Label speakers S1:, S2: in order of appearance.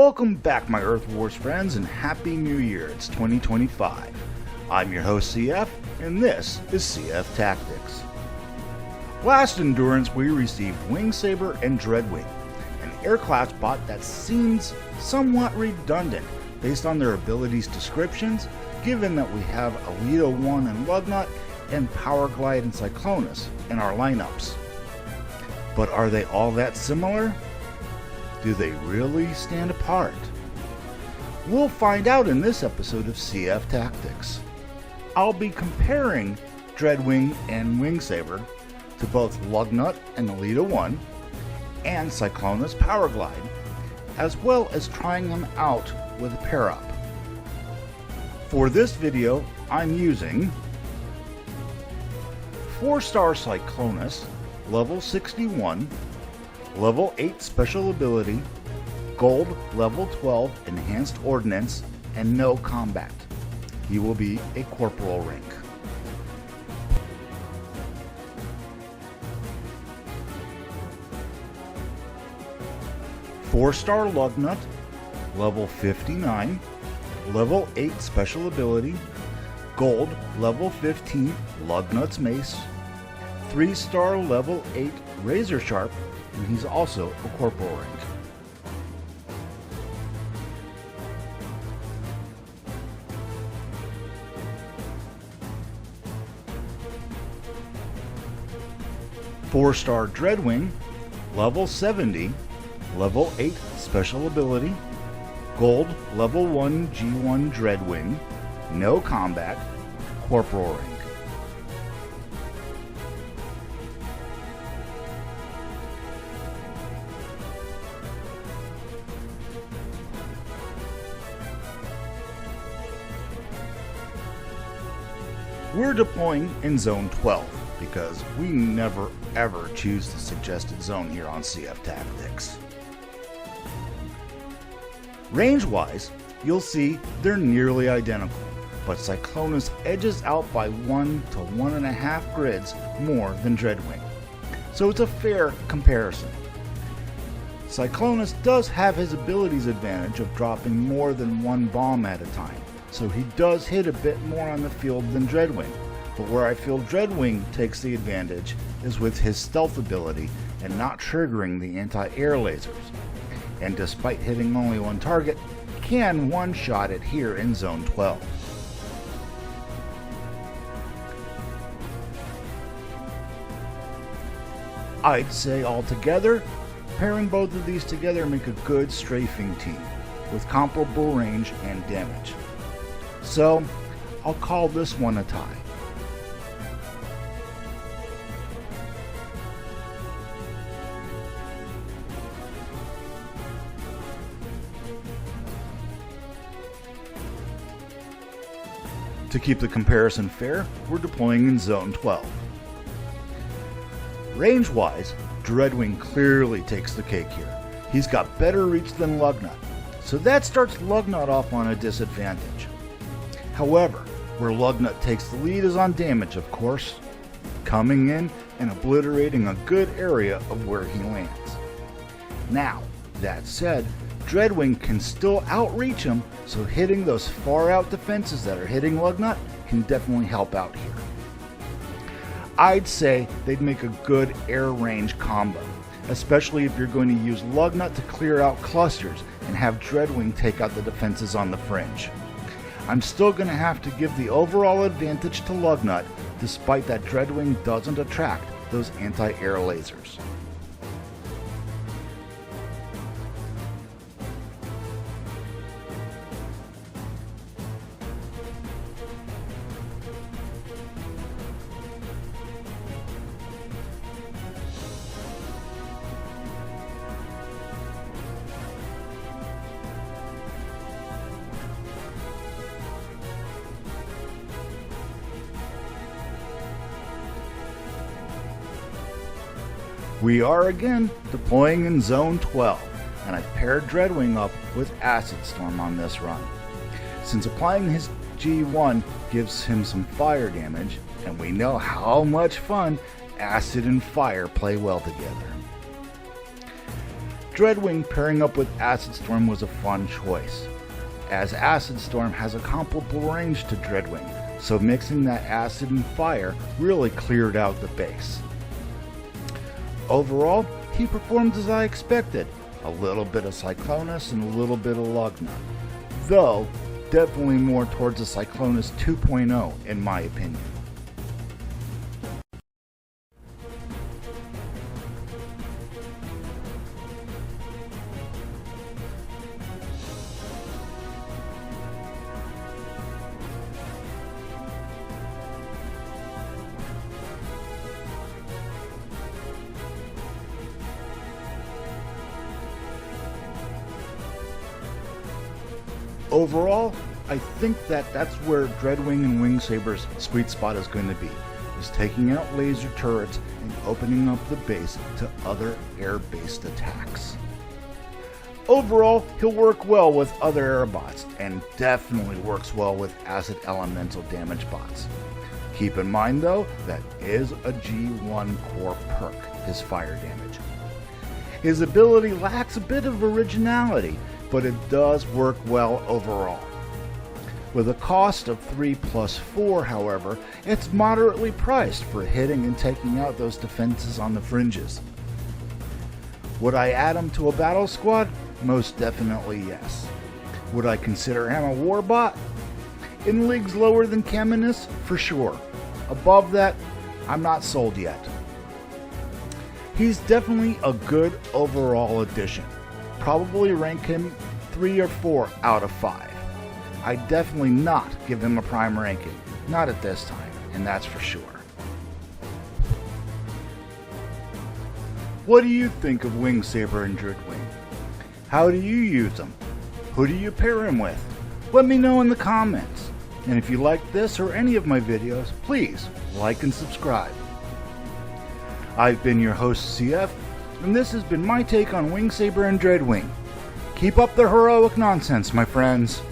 S1: Welcome back, my Earth Wars friends, and Happy New Year. It's 2025. I'm your host, CF, and this is CFTactics. Last Endurance, we received Wing Saber and Dreadwing, an air-class bot that seems somewhat redundant based on their abilities descriptions, given that we have Elita-1 and LugNut and PowerGlide and Cyclonus in our lineups. But are they all that similar? Do they really stand apart? We'll find out in this episode of CFTactics. I'll be comparing Dreadwing and Wing Saber to both LugNut and Elita-1 and Cyclonus PowerGlide, as well as trying them out with a pair-up. For this video, I'm using 4-star Cyclonus, level 61, level 8 special ability, gold level 12 enhanced ordnance, and no combat. He will be a corporal rank. Four-star LugNut, level 59, level 8 special ability, gold level 15 LugNut's mace, 3-star level 8 razor sharp, and he's also a corporal rank. Four-star Dreadwing, level 70, level 8 special ability, gold level 1 G1 Dreadwing, no combat, corporal rank. We're deploying in Zone 12 because we never ever choose the suggested zone here on CFTactics. Range-wise, you'll see they're nearly identical, but Cyclonus edges out by 1 to 1.5 grids more than Dreadwing, so it's a fair comparison. Cyclonus does have his abilities advantage of dropping more than one bomb at a time, so he does hit a bit more on the field than Dreadwing, but where I feel Dreadwing takes the advantage is with his stealth ability and not triggering the anti-air lasers, and despite hitting only one target, can one-shot it here in Zone 12. I'd say altogether, pairing both of these together make a good strafing team, with comparable range and damage. So, I'll call this one a tie. To keep the comparison fair, we're deploying in Zone 12. Range-wise, Dreadwing clearly takes the cake here. He's got better reach than LugNut, so that starts LugNut off on a disadvantage. However, where LugNut takes the lead is on damage, of course, coming in and obliterating a good area of where he lands. Now, that said, Dreadwing can still outreach him, so hitting those far out defenses that are hitting LugNut can definitely help out here. I'd say they'd make a good air range combo, especially if you're going to use LugNut to clear out clusters and have Dreadwing take out the defenses on the fringe. I'm still going to have to give the overall advantage to LugNut, despite that Dreadwing doesn't attract those anti-air lasers. We are again deploying in Zone 12, and I've paired Dreadwing up with Acid Storm on this run. Since applying his G1 gives him some fire damage, and we know how much fun acid and fire play well together. Dreadwing pairing up with Acid Storm was a fun choice, as Acid Storm has a comparable range to Dreadwing, so mixing that acid and fire really cleared out the base. Overall, he performed as I expected, a little bit of Cyclonus and a little bit of LugNut, though definitely more towards the Cyclonus 2.0 in my opinion. Overall, I think that's where Dreadwing and Wing Saber's sweet spot is going to be, is taking out laser turrets and opening up the base to other air-based attacks. Overall, he'll work well with other air bots, and definitely works well with acid elemental damage bots. Keep in mind though, that is a G1 core perk, his fire damage. His ability lacks a bit of originality, but it does work well overall. With a cost of 3 plus 4, however, it's moderately priced for hitting and taking out those defenses on the fringes. Would I add him to a battle squad? Most definitely yes. Would I consider him a warbot? In leagues lower than Caminus? For sure. Above that, I'm not sold yet. He's definitely a good overall addition. Probably rank him 3 or 4 out of 5. I'd definitely not give him a prime ranking. Not at this time, and that's for sure. What do you think of Wing Saber and Dreadwing? How do you use them? Who do you pair him with? Let me know in the comments. And if you like this or any of my videos, please like and subscribe. I've been your host CF, and this has been my take on Wing Saber and Dreadwing. Keep up the heroic nonsense, my friends.